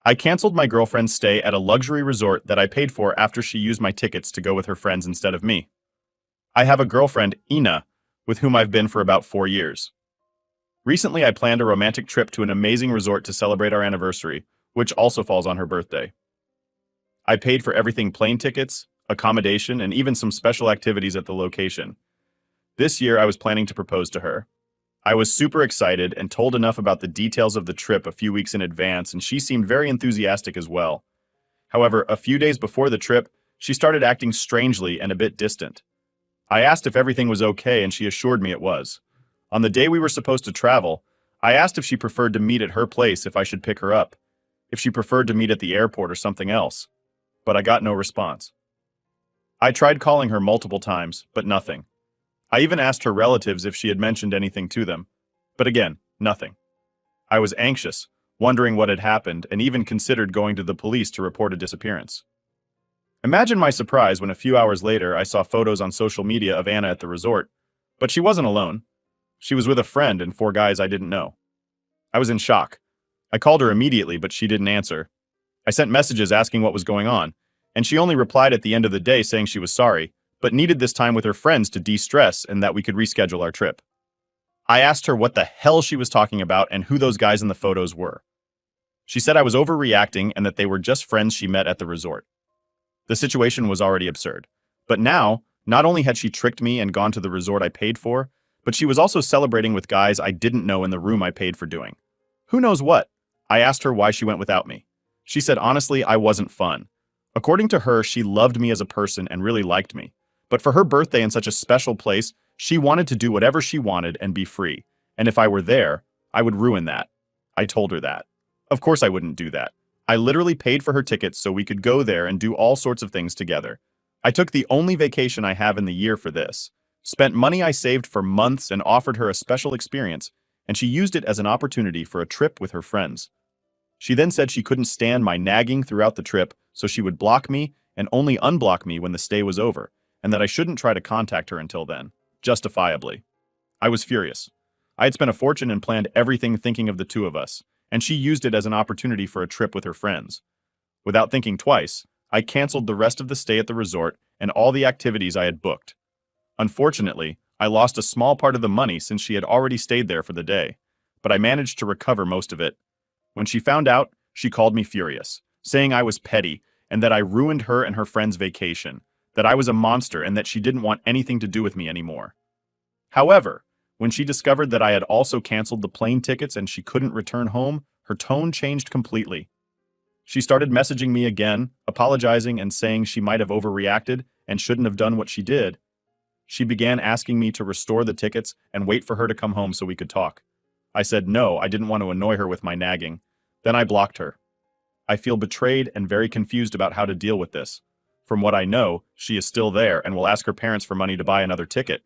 I canceled my girlfriend's stay at a luxury resort that I paid for after she used my tickets to go with her friends instead of me. I have a girlfriend, Ina, with whom I've been for about 4 years. Recently, I planned a romantic trip to an amazing resort to celebrate our anniversary, which also falls on her birthday. I paid for everything: plane tickets, accommodation, and even some special activities at the location. This year, I was planning to propose to her. I was super excited and told enough about the details of the trip a few weeks in advance, and she seemed very enthusiastic as well. However, a few days before the trip, she started acting strangely and a bit distant. I asked if everything was okay, and she assured me it was. On the day we were supposed to travel, I asked if she preferred to meet at her place if I should pick her up, if she preferred to meet at the airport or something else, but I got no response. I tried calling her multiple times, but nothing. I even asked her relatives if she had mentioned anything to them, but again, nothing. I was anxious, wondering what had happened, and even considered going to the police to report a disappearance. Imagine my surprise when a few hours later I saw photos on social media of Anna at the resort, but she wasn't alone. She was with a friend and 4 guys I didn't know. I was in shock. I called her immediately, but she didn't answer. I sent messages asking what was going on, and she only replied at the end of the day saying she was sorry, but needed this time with her friends to de-stress and that we could reschedule our trip. I asked her what the hell she was talking about and who those guys in the photos were. She said I was overreacting and that they were just friends she met at the resort. The situation was already absurd. But now, not only had she tricked me and gone to the resort I paid for, but she was also celebrating with guys I didn't know in the room I paid for doing. Who knows what? I asked her why she went without me. She said honestly I wasn't fun. According to her, she loved me as a person and really liked me. But for her birthday in such a special place, she wanted to do whatever she wanted and be free. And if I were there, I would ruin that. I told her that. Of course I wouldn't do that. I literally paid for her tickets so we could go there and do all sorts of things together. I took the only vacation I have in the year for this, spent money I saved for months and offered her a special experience, and she used it as an opportunity for a trip with her friends. She then said she couldn't stand my nagging throughout the trip, so she would block me and only unblock me when the stay was over, and that I shouldn't try to contact her until then, justifiably. I was furious. I had spent a fortune and planned everything thinking of the two of us, and she used it as an opportunity for a trip with her friends. Without thinking twice, I canceled the rest of the stay at the resort and all the activities I had booked. Unfortunately, I lost a small part of the money since she had already stayed there for the day, but I managed to recover most of it. When she found out, she called me furious, saying I was petty and that I ruined her and her friend's vacation, that I was a monster and that she didn't want anything to do with me anymore. However, when she discovered that I had also canceled the plane tickets and she couldn't return home, her tone changed completely. She started messaging me again, apologizing and saying she might have overreacted and shouldn't have done what she did. She began asking me to restore the tickets and wait for her to come home so we could talk. I said no, I didn't want to annoy her with my nagging. Then I blocked her. I feel betrayed and very confused about how to deal with this. From what I know, she is still there and will ask her parents for money to buy another ticket.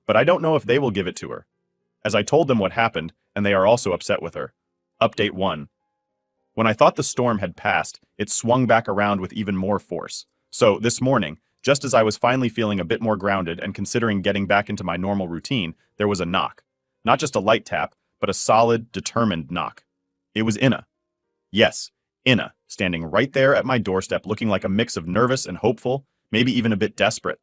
But I don't know if they will give it to her, as I told them what happened, and they are also upset with her. Update 1. When I thought the storm had passed, it swung back around with even more force. So, this morning, just as I was finally feeling a bit more grounded and considering getting back into my normal routine, there was a knock. Not just a light tap, but a solid, determined knock. It was Ina. Yes, Ina, standing right there at my doorstep looking like a mix of nervous and hopeful, maybe even a bit desperate.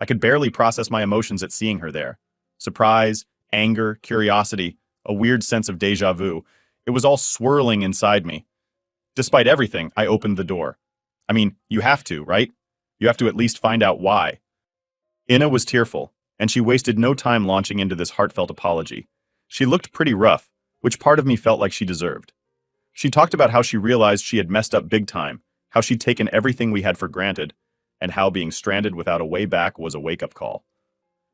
I could barely process my emotions at seeing her there. Surprise, anger, curiosity, a weird sense of déjà vu. It was all swirling inside me. Despite everything, I opened the door. I mean, you have to, right? You have to at least find out why. Ina was tearful, and she wasted no time launching into this heartfelt apology. She looked pretty rough, which part of me felt like she deserved. She talked about how she realized she had messed up big time, how she'd taken everything we had for granted, and how being stranded without a way back was a wake-up call.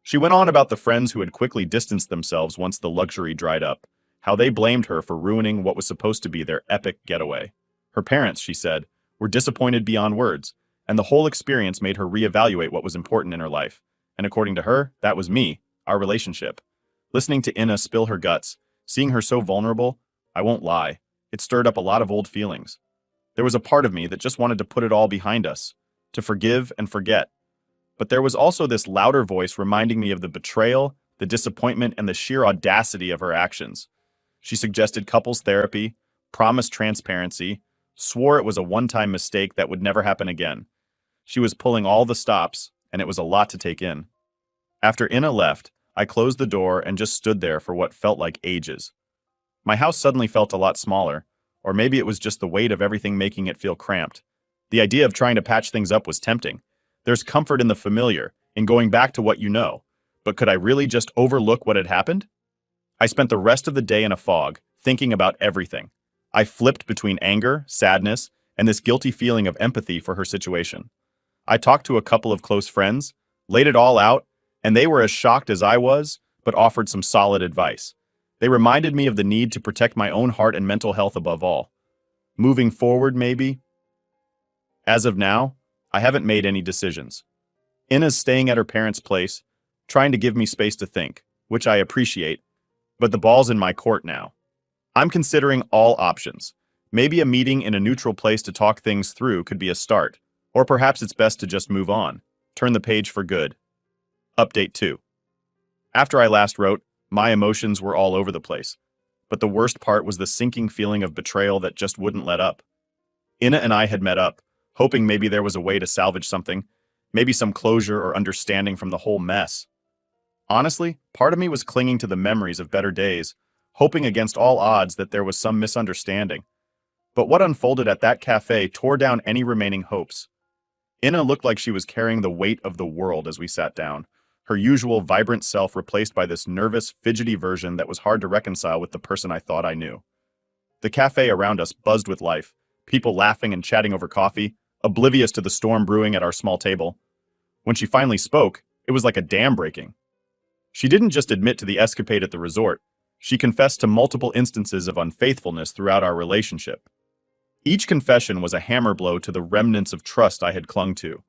She went on about the friends who had quickly distanced themselves once the luxury dried up, how they blamed her for ruining what was supposed to be their epic getaway. Her parents, she said, were disappointed beyond words, and the whole experience made her reevaluate what was important in her life. And according to her, that was me, our relationship. Listening to Ina spill her guts, seeing her so vulnerable, I won't lie, it stirred up a lot of old feelings. There was a part of me that just wanted to put it all behind us, to forgive and forget. But there was also this louder voice reminding me of the betrayal, the disappointment, and the sheer audacity of her actions. She suggested couples therapy, promised transparency, swore it was a one-time mistake that would never happen again. She was pulling all the stops, and it was a lot to take in. After Inna left, I closed the door and just stood there for what felt like ages. My house suddenly felt a lot smaller, or maybe it was just the weight of everything making it feel cramped. The idea of trying to patch things up was tempting. There's comfort in the familiar, in going back to what you know. But could I really just overlook what had happened? I spent the rest of the day in a fog, thinking about everything. I flipped between anger, sadness, and this guilty feeling of empathy for her situation. I talked to a couple of close friends, laid it all out, and they were as shocked as I was, but offered some solid advice. They reminded me of the need to protect my own heart and mental health above all. Moving forward, maybe? As of now, I haven't made any decisions. Inna's staying at her parents' place, trying to give me space to think, which I appreciate, but the ball's in my court now. I'm considering all options. Maybe a meeting in a neutral place to talk things through could be a start, or perhaps it's best to just move on, turn the page for good. Update 2. After I last wrote, my emotions were all over the place, but the worst part was the sinking feeling of betrayal that just wouldn't let up. Inna and I had met up, hoping maybe there was a way to salvage something, maybe some closure or understanding from the whole mess. Honestly, part of me was clinging to the memories of better days, hoping against all odds that there was some misunderstanding. But what unfolded at that cafe tore down any remaining hopes. Inna looked like she was carrying the weight of the world as we sat down, her usual vibrant self replaced by this nervous, fidgety version that was hard to reconcile with the person I thought I knew. The cafe around us buzzed with life, people laughing and chatting over coffee, oblivious to the storm brewing at our small table. When she finally spoke, it was like a dam breaking. She didn't just admit to the escapade at the resort, she confessed to multiple instances of unfaithfulness throughout our relationship. Each confession was a hammer blow to the remnants of trust I had clung to.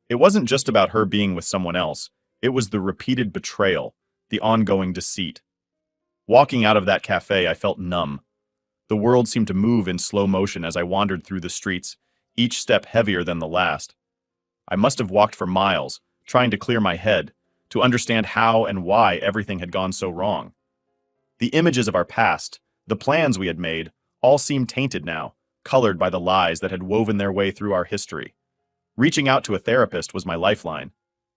It wasn't just about her being with someone else, it was the repeated betrayal, the ongoing deceit. Walking out of that cafe, I felt numb. The world seemed to move in slow motion as I wandered through the streets, each step heavier than the last. I must have walked for miles, trying to clear my head, to understand how and why everything had gone so wrong. The images of our past, the plans we had made, all seemed tainted now, colored by the lies that had woven their way through our history. Reaching out to a therapist was my lifeline.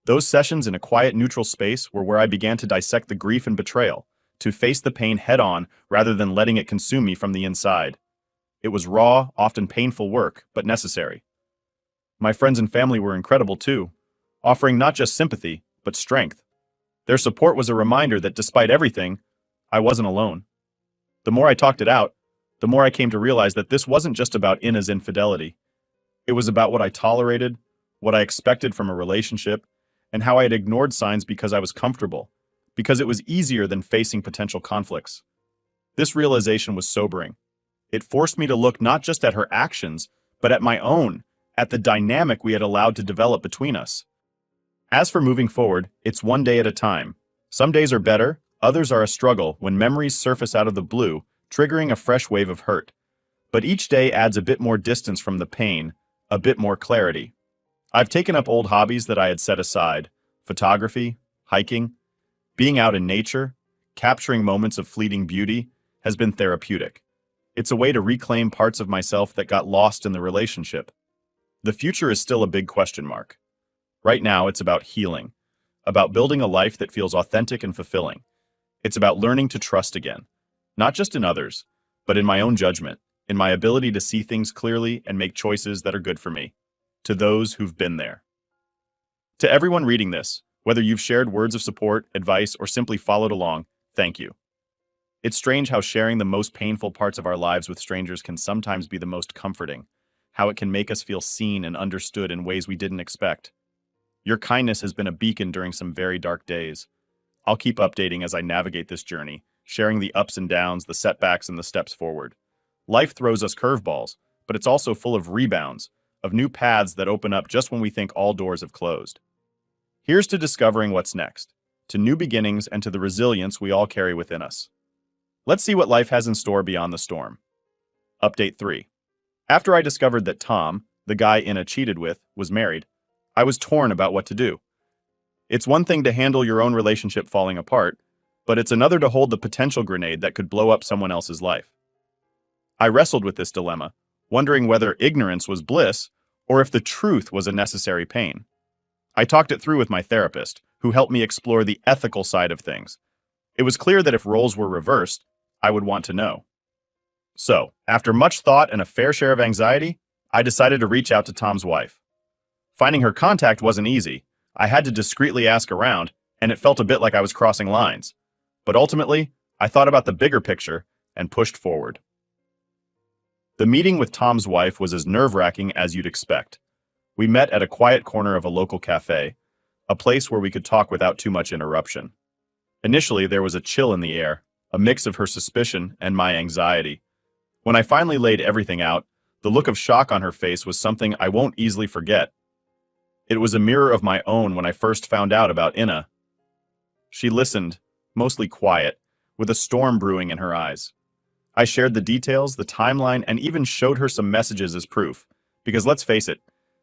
Those sessions in a quiet, neutral space were where I began to dissect the grief and betrayal, to face the pain head-on rather than letting it consume me from the inside. It was raw, often painful work, but necessary. My friends and family were incredible too, offering not just sympathy, but strength. Their support was a reminder that despite everything, I wasn't alone. The more I talked it out, the more I came to realize that this wasn't just about Inna's infidelity. It was about what I tolerated, what I expected from a relationship, and how I had ignored signs because I was comfortable, because it was easier than facing potential conflicts. This realization was sobering. It forced me to look not just at her actions, but at my own, at the dynamic we had allowed to develop between us. As for moving forward, it's one day at a time. Some days are better, others are a struggle when memories surface out of the blue, triggering a fresh wave of hurt. But each day adds a bit more distance from the pain, a bit more clarity. I've taken up old hobbies that I had set aside: photography, hiking. Being out in nature, capturing moments of fleeting beauty, has been therapeutic. It's a way to reclaim parts of myself that got lost in the relationship. The future is still a big question mark. Right now, it's about healing, about building a life that feels authentic and fulfilling. It's about learning to trust again, not just in others, but in my own judgment, in my ability to see things clearly and make choices that are good for me. To those who've been there. To everyone reading this, whether you've shared words of support, advice, or simply followed along, thank you. It's strange how sharing the most painful parts of our lives with strangers can sometimes be the most comforting, how it can make us feel seen and understood in ways we didn't expect. Your kindness has been a beacon during some very dark days. I'll keep updating as I navigate this journey, sharing the ups and downs, the setbacks, and the steps forward. Life throws us curveballs, but it's also full of rebounds, of new paths that open up just when we think all doors have closed. Here's to discovering what's next, to new beginnings, and to the resilience we all carry within us. Let's see what life has in store beyond the storm. Update 3. After I discovered that Tom, the guy Inna cheated with, was married, I was torn about what to do. It's one thing to handle your own relationship falling apart, but it's another to hold the potential grenade that could blow up someone else's life. I wrestled with this dilemma, wondering whether ignorance was bliss or if the truth was a necessary pain. I talked it through with my therapist, who helped me explore the ethical side of things. It was clear that if roles were reversed, I would want to know. So, after much thought and a fair share of anxiety, I decided to reach out to Tom's wife. Finding her contact wasn't easy. I had to discreetly ask around, and it felt a bit like I was crossing lines. But ultimately, I thought about the bigger picture and pushed forward. The meeting with Tom's wife was as nerve-wracking as you'd expect. We met at a quiet corner of a local cafe, a place where we could talk without too much interruption. Initially, there was a chill in the air, a mix of her suspicion and my anxiety. When I finally laid everything out, the look of shock on her face was something I won't easily forget. It was a mirror of my own when I first found out about Ina. She listened, mostly quiet, with a storm brewing in her eyes. I shared the details, the timeline, and even showed her some messages as proof, because let's face it,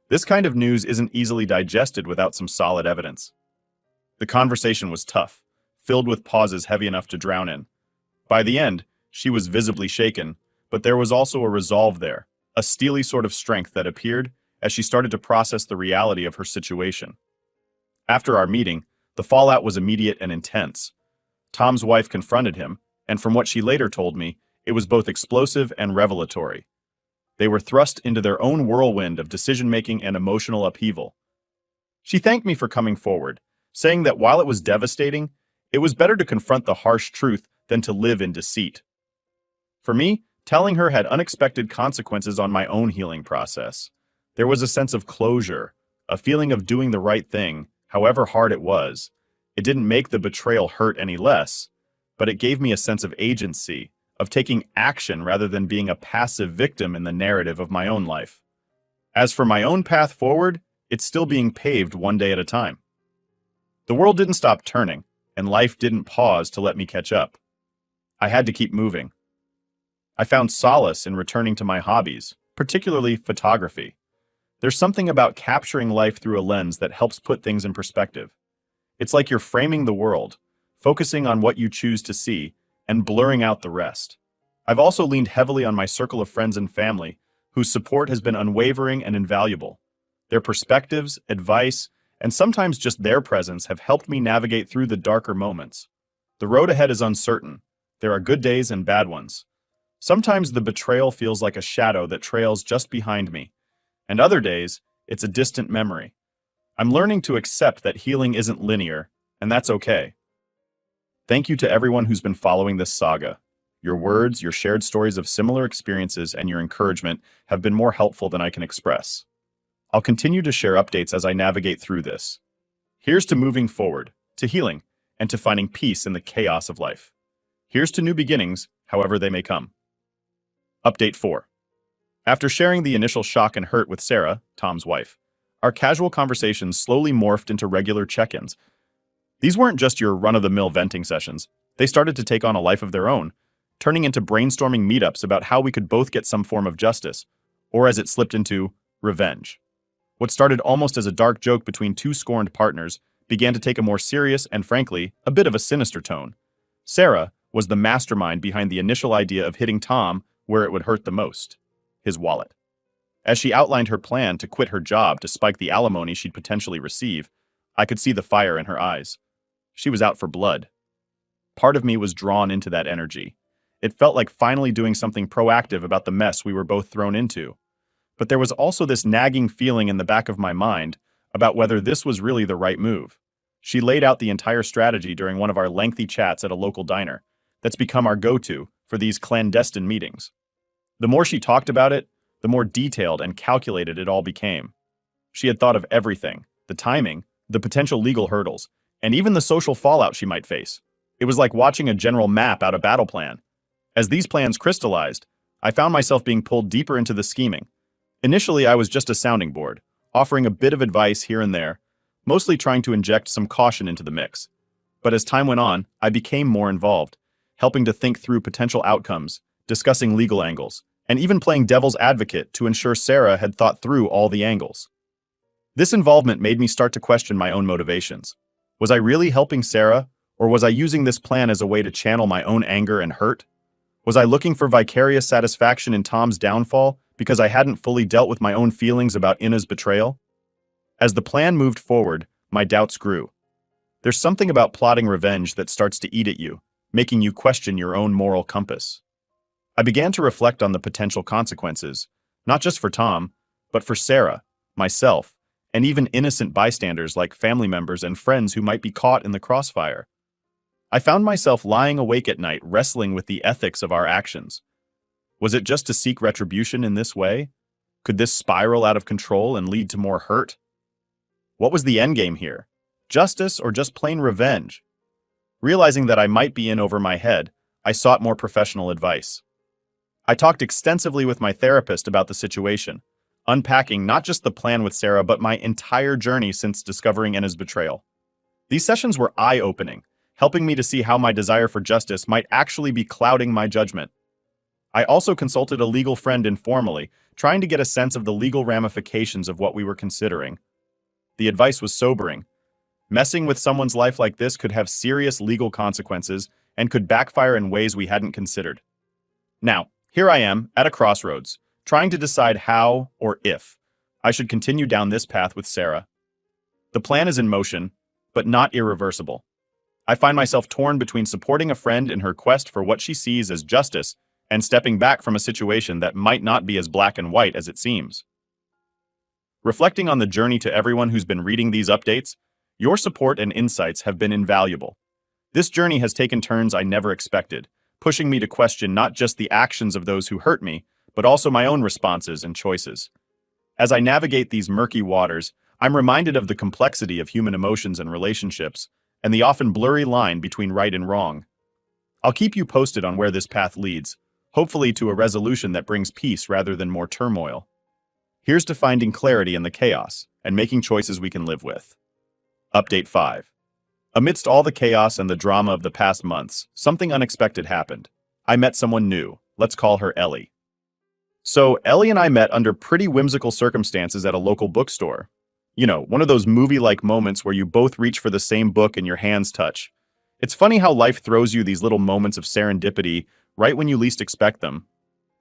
this kind of news isn't easily digested without some solid evidence. The conversation was tough, filled with pauses heavy enough to drown in. By the end, she was visibly shaken, but there was also a resolve there, a steely sort of strength that appeared as she started to process the reality of her situation. After our meeting, the fallout was immediate and intense. Tom's wife confronted him, and from what she later told me, it was both explosive and revelatory. They were thrust into their own whirlwind of decision-making and emotional upheaval. She thanked me for coming forward, saying that while it was devastating, it was better to confront the harsh truth than to live in deceit. For me, telling her had unexpected consequences on my own healing process. There was a sense of closure, a feeling of doing the right thing, however hard it was. It didn't make the betrayal hurt any less, but it gave me a sense of agency, of taking action rather than being a passive victim in the narrative of my own life. As for my own path forward, it's still being paved one day at a time. The world didn't stop turning, and life didn't pause to let me catch up. I had to keep moving. I found solace in returning to my hobbies, particularly photography. There's something about capturing life through a lens that helps put things in perspective. It's like you're framing the world, focusing on what you choose to see, and blurring out the rest. I've also leaned heavily on my circle of friends and family, whose support has been unwavering and invaluable. Their perspectives, advice, and sometimes just their presence have helped me navigate through the darker moments. The road ahead is uncertain. There are good days and bad ones. Sometimes the betrayal feels like a shadow that trails just behind me, and other days, it's a distant memory. I'm learning to accept that healing isn't linear, and that's okay. Thank you to everyone who's been following this saga. Your words, your shared stories of similar experiences, and your encouragement have been more helpful than I can express. I'll continue to share updates as I navigate through this. Here's to moving forward, to healing, and to finding peace in the chaos of life. Here's to new beginnings, however they may come. Update 4. After sharing the initial shock and hurt with Sarah, Tom's wife, our casual conversations slowly morphed into regular check-ins. These weren't just your run-of-the-mill venting sessions. They started to take on a life of their own, turning into brainstorming meetups about how we could both get some form of justice, or as it slipped into, revenge. What started almost as a dark joke between two scorned partners began to take a more serious and, frankly, a bit of a sinister tone. Sarah was the mastermind behind the initial idea of hitting Tom where it would hurt the most, his wallet. As she outlined her plan to quit her job to spike the alimony she'd potentially receive, I could see the fire in her eyes. She was out for blood. Part of me was drawn into that energy. It felt like finally doing something proactive about the mess we were both thrown into. But there was also this nagging feeling in the back of my mind about whether this was really the right move. She laid out the entire strategy during one of our lengthy chats at a local diner that's become our go-to for these clandestine meetings. The more she talked about it, the more detailed and calculated it all became. She had thought of everything, the timing, the potential legal hurdles, and even the social fallout she might face. It was like watching a general map out a battle plan. As these plans crystallized, I found myself being pulled deeper into the scheming. Initially, I was just a sounding board, offering a bit of advice here and there, mostly trying to inject some caution into the mix. But as time went on, I became more involved, helping to think through potential outcomes, discussing legal angles, and even playing devil's advocate to ensure Sarah had thought through all the angles. This involvement made me start to question my own motivations. Was I really helping Sarah, or was I using this plan as a way to channel my own anger and hurt? Was I looking for vicarious satisfaction in Tom's downfall because I hadn't fully dealt with my own feelings about Ina's betrayal? As the plan moved forward, my doubts grew. There's something about plotting revenge that starts to eat at you, making you question your own moral compass. I began to reflect on the potential consequences, not just for Tom, but for Sarah, myself, and even innocent bystanders like family members and friends who might be caught in the crossfire. I found myself lying awake at night wrestling with the ethics of our actions. Was it just to seek retribution in this way? Could this spiral out of control and lead to more hurt? What was the endgame here? Justice or just plain revenge? Realizing that I might be in over my head, I sought more professional advice. I talked extensively with my therapist about the situation, unpacking not just the plan with Sarah, but my entire journey since discovering Ina's betrayal. These sessions were eye-opening, helping me to see how my desire for justice might actually be clouding my judgment. I also consulted a legal friend informally, trying to get a sense of the legal ramifications of what we were considering. The advice was sobering. Messing with someone's life like this could have serious legal consequences and could backfire in ways we hadn't considered. Now, here I am, at a crossroads, trying to decide how, or if, I should continue down this path with Sarah. The plan is in motion, but not irreversible. I find myself torn between supporting a friend in her quest for what she sees as justice and stepping back from a situation that might not be as black and white as it seems. Reflecting on the journey to everyone who's been reading these updates, your support and insights have been invaluable. This journey has taken turns I never expected, pushing me to question not just the actions of those who hurt me, but also my own responses and choices. As I navigate these murky waters, I'm reminded of the complexity of human emotions and relationships, and the often blurry line between right and wrong. I'll keep you posted on where this path leads, hopefully to a resolution that brings peace rather than more turmoil. Here's to finding clarity in the chaos and making choices we can live with. Update 5. Amidst all the chaos and the drama of the past months, something unexpected happened. I met someone new. Let's call her Ellie. So, Ellie and I met under pretty whimsical circumstances at a local bookstore. You know, one of those movie-like moments where you both reach for the same book and your hands touch. It's funny how life throws you these little moments of serendipity right when you least expect them.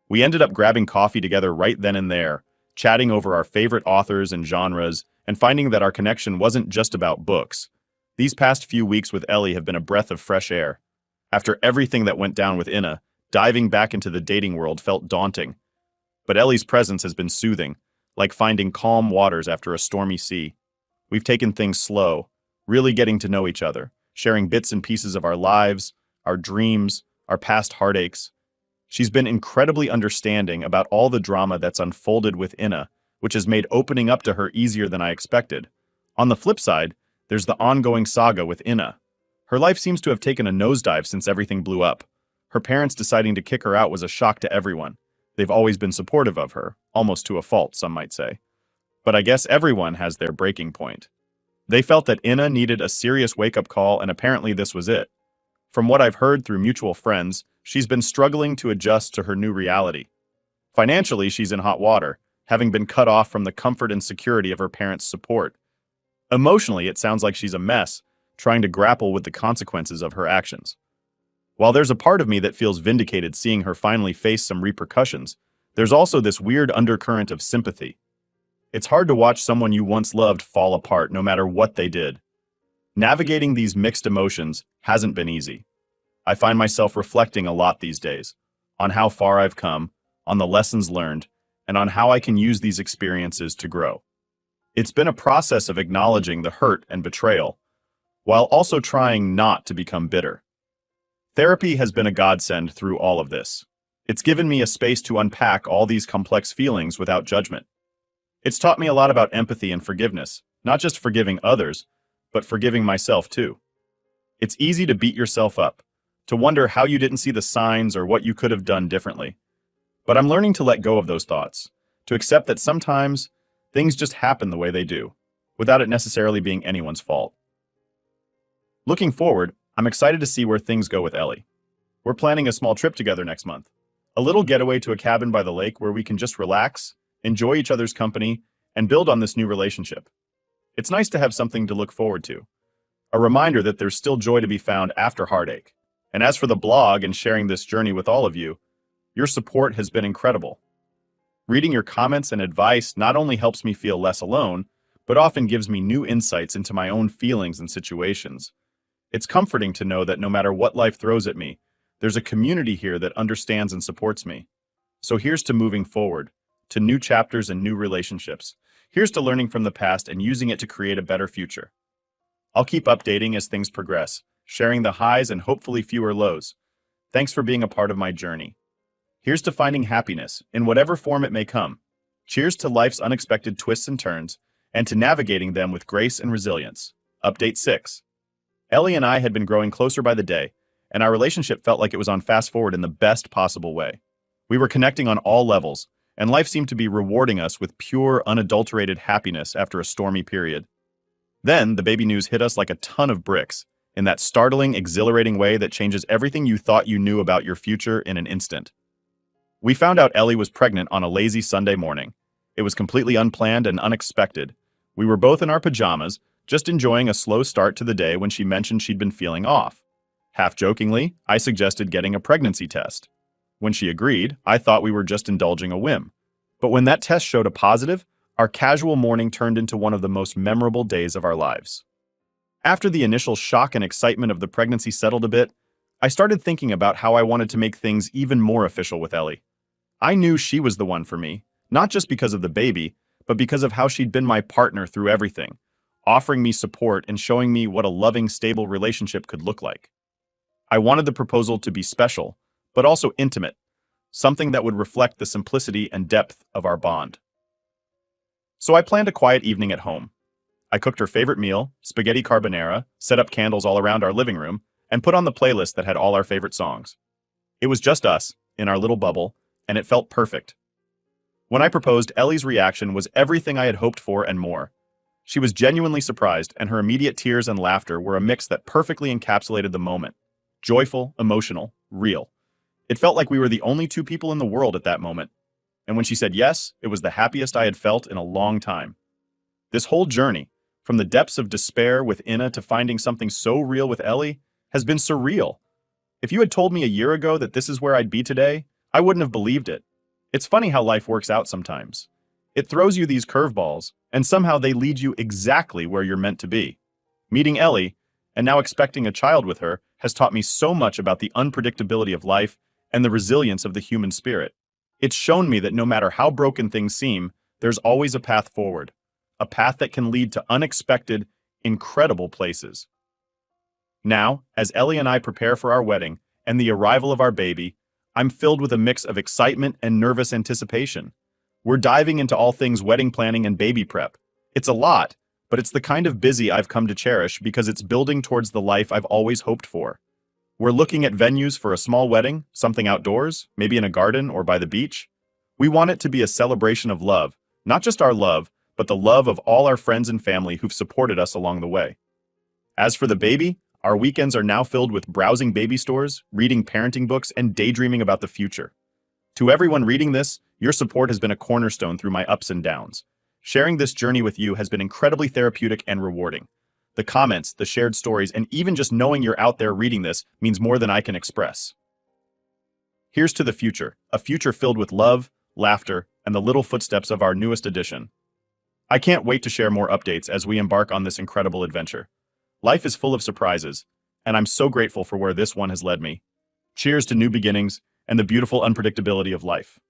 We ended up grabbing coffee together right then and there, chatting over our favorite authors and genres, and finding that our connection wasn't just about books. These past few weeks with Ellie have been a breath of fresh air. After everything that went down with Ina, diving back into the dating world felt daunting. But Ellie's presence has been soothing, like finding calm waters after a stormy sea. We've taken things slow, really getting to know each other, sharing bits and pieces of our lives, our dreams, our past heartaches. She's been incredibly understanding about all the drama that's unfolded with Ina, which has made opening up to her easier than I expected. On the flip side, there's the ongoing saga with Ina. Her life seems to have taken a nosedive since everything blew up. Her parents deciding to kick her out was a shock to everyone. They've always been supportive of her, almost to a fault, some might say. But I guess everyone has their breaking point. They felt that Ina needed a serious wake-up call, and apparently this was it. From what I've heard through mutual friends, she's been struggling to adjust to her new reality. Financially, she's in hot water, having been cut off from the comfort and security of her parents' support. Emotionally, it sounds like she's a mess, trying to grapple with the consequences of her actions. While there's a part of me that feels vindicated seeing her finally face some repercussions, there's also this weird undercurrent of sympathy. It's hard to watch someone you once loved fall apart no matter what they did. Navigating these mixed emotions hasn't been easy. I find myself reflecting a lot these days, on how far I've come, on the lessons learned, and on how I can use these experiences to grow. It's been a process of acknowledging the hurt and betrayal, while also trying not to become bitter. Therapy has been a godsend through all of this. It's given me a space to unpack all these complex feelings without judgment. It's taught me a lot about empathy and forgiveness, not just forgiving others, but forgiving myself too. It's easy to beat yourself up, to wonder how you didn't see the signs or what you could have done differently. But I'm learning to let go of those thoughts, to accept that sometimes things just happen the way they do, without it necessarily being anyone's fault. Looking forward, I'm excited to see where things go with Ellie. We're planning a small trip together next month, a little getaway to a cabin by the lake where we can just relax, enjoy each other's company, and build on this new relationship. It's nice to have something to look forward to, a reminder that there's still joy to be found after heartache. And as for the blog and sharing this journey with all of you, your support has been incredible. Reading your comments and advice not only helps me feel less alone, but often gives me new insights into my own feelings and situations. It's comforting to know that no matter what life throws at me, there's a community here that understands and supports me. So here's to moving forward, to new chapters and new relationships. Here's to learning from the past and using it to create a better future. I'll keep updating as things progress, sharing the highs and hopefully fewer lows. Thanks for being a part of my journey. Here's to finding happiness, in whatever form it may come. Cheers to life's unexpected twists and turns, and to navigating them with grace and resilience. Update 6. Ellie and I had been growing closer by the day, and our relationship felt like it was on fast forward in the best possible way. We were connecting on all levels, and life seemed to be rewarding us with pure, unadulterated happiness after a stormy period. Then, the baby news hit us like a ton of bricks, in that startling, exhilarating way that changes everything you thought you knew about your future in an instant. We found out Ellie was pregnant on a lazy Sunday morning. It was completely unplanned and unexpected. We were both in our pajamas, just enjoying a slow start to the day when she mentioned she'd been feeling off. Half-jokingly, I suggested getting a pregnancy test. When she agreed, I thought we were just indulging a whim. But when that test showed a positive, our casual morning turned into one of the most memorable days of our lives. After the initial shock and excitement of the pregnancy settled a bit, I started thinking about how I wanted to make things even more official with Ellie. I knew she was the one for me, not just because of the baby, but because of how she'd been my partner through everything, offering me support and showing me what a loving, stable relationship could look like. I wanted the proposal to be special, but also intimate, something that would reflect the simplicity and depth of our bond. So I planned a quiet evening at home. I cooked her favorite meal, spaghetti carbonara, set up candles all around our living room, and put on the playlist that had all our favorite songs. It was just us, in our little bubble, and it felt perfect. When I proposed, Ellie's reaction was everything I had hoped for and more. She was genuinely surprised, and her immediate tears and laughter were a mix that perfectly encapsulated the moment. Joyful, emotional, real. It felt like we were the only two people in the world at that moment. And when she said yes, it was the happiest I had felt in a long time. This whole journey, from the depths of despair with Inna to finding something so real with Ellie, has been surreal. If you had told me a year ago that this is where I'd be today, I wouldn't have believed it. It's funny how life works out sometimes. It throws you these curveballs, and somehow they lead you exactly where you're meant to be. Meeting Ellie, and now expecting a child with her, has taught me so much about the unpredictability of life and the resilience of the human spirit. It's shown me that no matter how broken things seem, there's always a path forward. A path that can lead to unexpected, incredible places. Now, as Ellie and I prepare for our wedding and the arrival of our baby, I'm filled with a mix of excitement and nervous anticipation. We're diving into all things wedding planning and baby prep. It's a lot, but it's the kind of busy I've come to cherish because it's building towards the life I've always hoped for. We're looking at venues for a small wedding, something outdoors, maybe in a garden or by the beach. We want it to be a celebration of love, not just our love, but the love of all our friends and family who've supported us along the way. As for the baby, our weekends are now filled with browsing baby stores, reading parenting books, and daydreaming about the future. To everyone reading this, your support has been a cornerstone through my ups and downs. Sharing this journey with you has been incredibly therapeutic and rewarding. The comments, the shared stories, and even just knowing you're out there reading this means more than I can express. Here's to the future, a future filled with love, laughter, and the little footsteps of our newest addition. I can't wait to share more updates as we embark on this incredible adventure. Life is full of surprises, and I'm so grateful for where this one has led me. Cheers to new beginnings and the beautiful unpredictability of life.